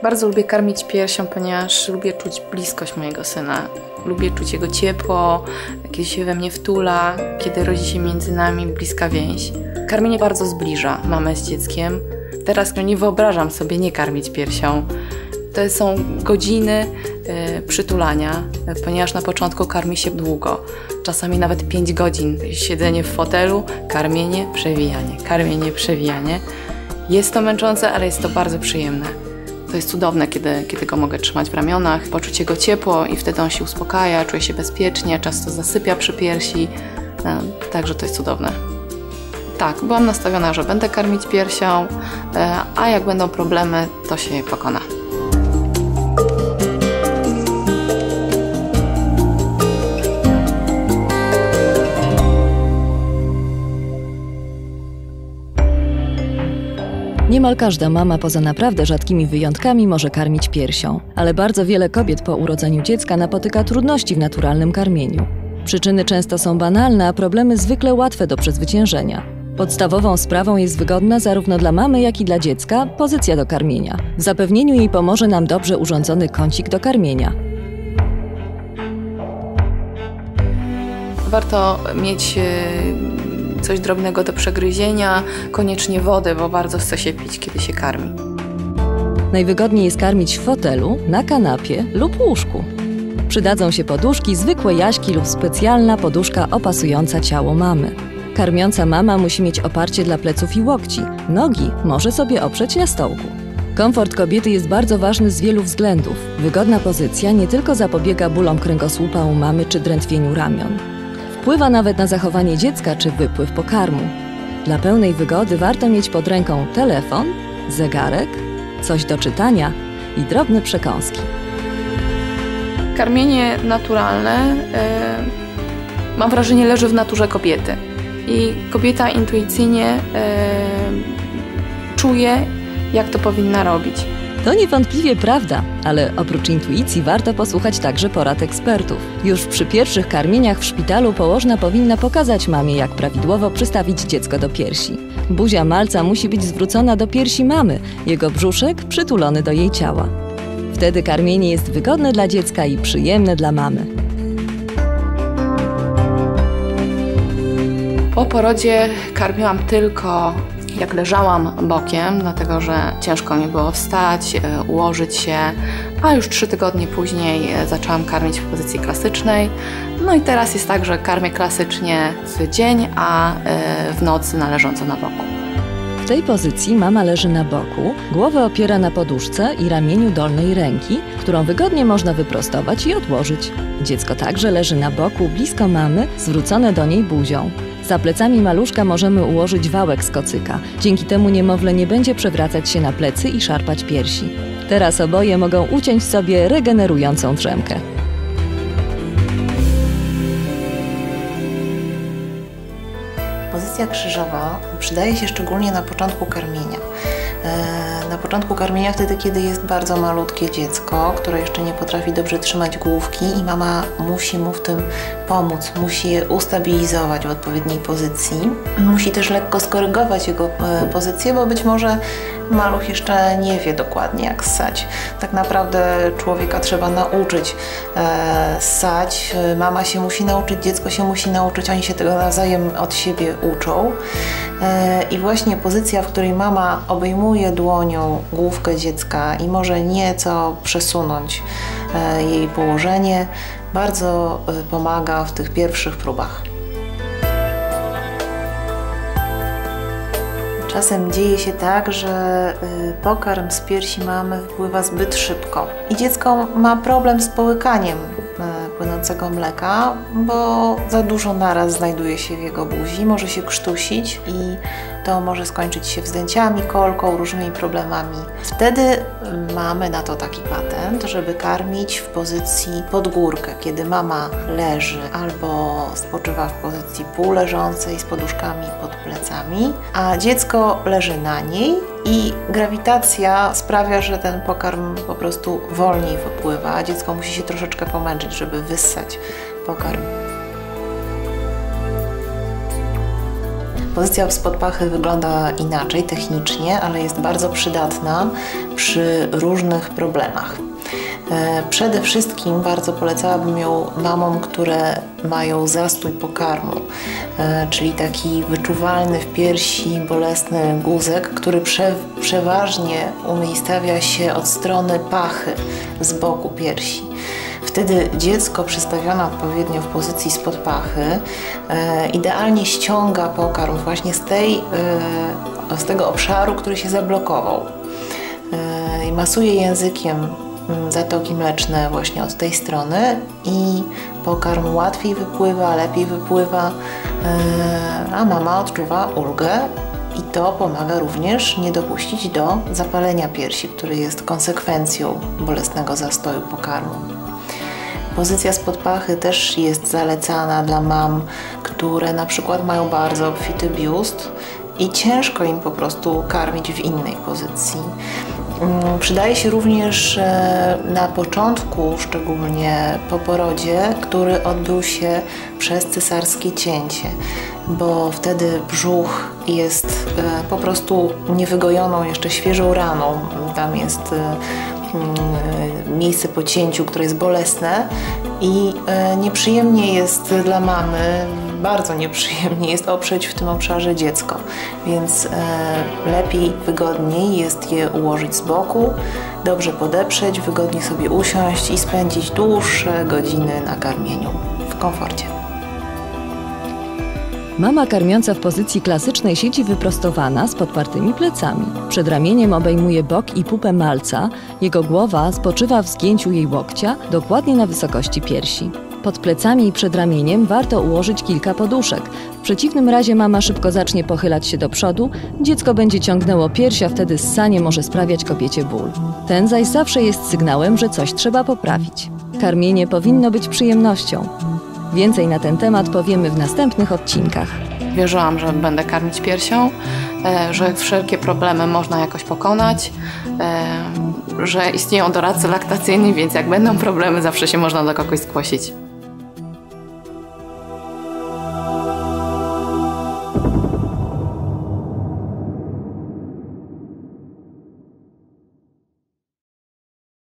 Bardzo lubię karmić piersią, ponieważ lubię czuć bliskość mojego syna. Lubię czuć jego ciepło, kiedy się we mnie wtula, kiedy rodzi się między nami bliska więź. Karmienie bardzo zbliża mamę z dzieckiem. Teraz nie wyobrażam sobie nie karmić piersią. To są godziny przytulania, ponieważ na początku karmi się długo. Czasami nawet 5 godzin. Siedzenie w fotelu, karmienie, przewijanie, karmienie, przewijanie. Jest to męczące, ale jest to bardzo przyjemne. To jest cudowne, kiedy go mogę trzymać w ramionach, poczuć jego ciepło i wtedy on się uspokaja, czuje się bezpiecznie, często zasypia przy piersi. Także to jest cudowne. Tak, byłam nastawiona, że będę karmić piersią, a jak będą problemy, to się je pokona. Niemal każda mama, poza naprawdę rzadkimi wyjątkami, może karmić piersią. Ale bardzo wiele kobiet po urodzeniu dziecka napotyka trudności w naturalnym karmieniu. Przyczyny często są banalne, a problemy zwykle łatwe do przezwyciężenia. Podstawową sprawą jest wygodna zarówno dla mamy, jak i dla dziecka pozycja do karmienia. W zapewnieniu jej pomoże nam dobrze urządzony kącik do karmienia. Warto mieć coś drobnego do przegryzienia, koniecznie wodę, bo bardzo chce się pić, kiedy się karmi. Najwygodniej jest karmić w fotelu, na kanapie lub łóżku. Przydadzą się poduszki, zwykłe jaśki lub specjalna poduszka opasująca ciało mamy. Karmiąca mama musi mieć oparcie dla pleców i łokci. Nogi może sobie oprzeć na stołku. Komfort kobiety jest bardzo ważny z wielu względów. Wygodna pozycja nie tylko zapobiega bólom kręgosłupa u mamy czy drętwieniu ramion. Wpływa nawet na zachowanie dziecka czy wypływ pokarmu. Dla pełnej wygody warto mieć pod ręką telefon, zegarek, coś do czytania i drobne przekąski. Karmienie naturalne, mam wrażenie, leży w naturze kobiety. I kobieta intuicyjnie czuje, jak to powinna robić. To niewątpliwie prawda, ale oprócz intuicji warto posłuchać także porad ekspertów. Już przy pierwszych karmieniach w szpitalu położna powinna pokazać mamie, jak prawidłowo przystawić dziecko do piersi. Buzia malca musi być zwrócona do piersi mamy, jego brzuszek przytulony do jej ciała. Wtedy karmienie jest wygodne dla dziecka i przyjemne dla mamy. Po porodzie karmiłam tylko jak leżałam bokiem, dlatego że ciężko mi było wstać, ułożyć się, a już 3 tygodnie później zaczęłam karmić w pozycji klasycznej. No i teraz jest tak, że karmię klasycznie w dzień, a w nocy na leżąco na boku. W tej pozycji mama leży na boku, głowę opiera na poduszce i ramieniu dolnej ręki, którą wygodnie można wyprostować i odłożyć. Dziecko także leży na boku, blisko mamy, zwrócone do niej buzią. Za plecami maluszka możemy ułożyć wałek z kocyka. Dzięki temu niemowlę nie będzie przewracać się na plecy i szarpać piersi. Teraz oboje mogą uciąć sobie regenerującą drzemkę. Pozycja krzyżowa przydaje się szczególnie na początku karmienia. Na początku karmienia wtedy, kiedy jest bardzo malutkie dziecko, które jeszcze nie potrafi dobrze trzymać główki i mama musi mu w tym pomóc, musi je ustabilizować w odpowiedniej pozycji. Musi też lekko skorygować jego pozycję, bo być może maluch jeszcze nie wie dokładnie, jak ssać. Tak naprawdę człowieka trzeba nauczyć ssać. Mama się musi nauczyć, dziecko się musi nauczyć, oni się tego nawzajem od siebie uczą. I właśnie pozycja, w której mama obejmuje dłonią główkę dziecka i może nieco przesunąć jej położenie, bardzo pomaga w tych pierwszych próbach. Czasem dzieje się tak, że pokarm z piersi mamy wpływa zbyt szybko i dziecko ma problem z połykaniem płynącego mleka, bo za dużo naraz znajduje się w jego buzi, może się krztusić i to może skończyć się wzdęciami, kolką, różnymi problemami. Wtedy mamy na to taki patent, żeby karmić w pozycji pod górkę, kiedy mama leży albo spoczywa w pozycji półleżącej z poduszkami pod plecami, a dziecko leży na niej i grawitacja sprawia, że ten pokarm po prostu wolniej wypływa, a dziecko musi się troszeczkę pomęczyć, żeby wyssać pokarm. Pozycja spod pachy wygląda inaczej technicznie, ale jest bardzo przydatna przy różnych problemach. Przede wszystkim bardzo polecałabym ją mamom, które mają zastój pokarmu, czyli taki wyczuwalny w piersi bolesny guzek, który przeważnie umiejscawia się od strony pachy, z boku piersi. Wtedy dziecko przystawione odpowiednio w pozycji spod pachy idealnie ściąga pokarm właśnie z tego obszaru, który się zablokował. I masuje językiem zatoki mleczne właśnie od tej strony i pokarm łatwiej wypływa, lepiej wypływa, a mama odczuwa ulgę i to pomaga również nie dopuścić do zapalenia piersi, który jest konsekwencją bolesnego zastoju pokarmu. Pozycja spod pachy też jest zalecana dla mam, które na przykład mają bardzo obfity biust i ciężko im po prostu karmić w innej pozycji. Przydaje się również na początku, szczególnie po porodzie, który odbył się przez cesarskie cięcie, bo wtedy brzuch jest po prostu niewygojoną, jeszcze świeżą raną. Tam jest miejsce po cięciu, które jest bolesne i nieprzyjemnie jest dla mamy, bardzo nieprzyjemnie jest oprzeć w tym obszarze dziecko, więc lepiej, wygodniej jest je ułożyć z boku, dobrze podeprzeć, wygodnie sobie usiąść i spędzić dłuższe godziny na karmieniu w komforcie. Mama karmiąca w pozycji klasycznej siedzi wyprostowana z podpartymi plecami. Przed ramieniem obejmuje bok i pupę malca, jego głowa spoczywa w zgięciu jej łokcia, dokładnie na wysokości piersi. Pod plecami i przed ramieniem warto ułożyć kilka poduszek. W przeciwnym razie mama szybko zacznie pochylać się do przodu, dziecko będzie ciągnęło piersi, a wtedy ssanie może sprawiać kobiecie ból. Ten zaś zawsze jest sygnałem, że coś trzeba poprawić. Karmienie powinno być przyjemnością. Więcej na ten temat powiemy w następnych odcinkach. Wierzyłam, że będę karmić piersią, że wszelkie problemy można jakoś pokonać, że istnieją doradcy laktacyjni, więc jak będą problemy, zawsze się można do kogoś zgłosić.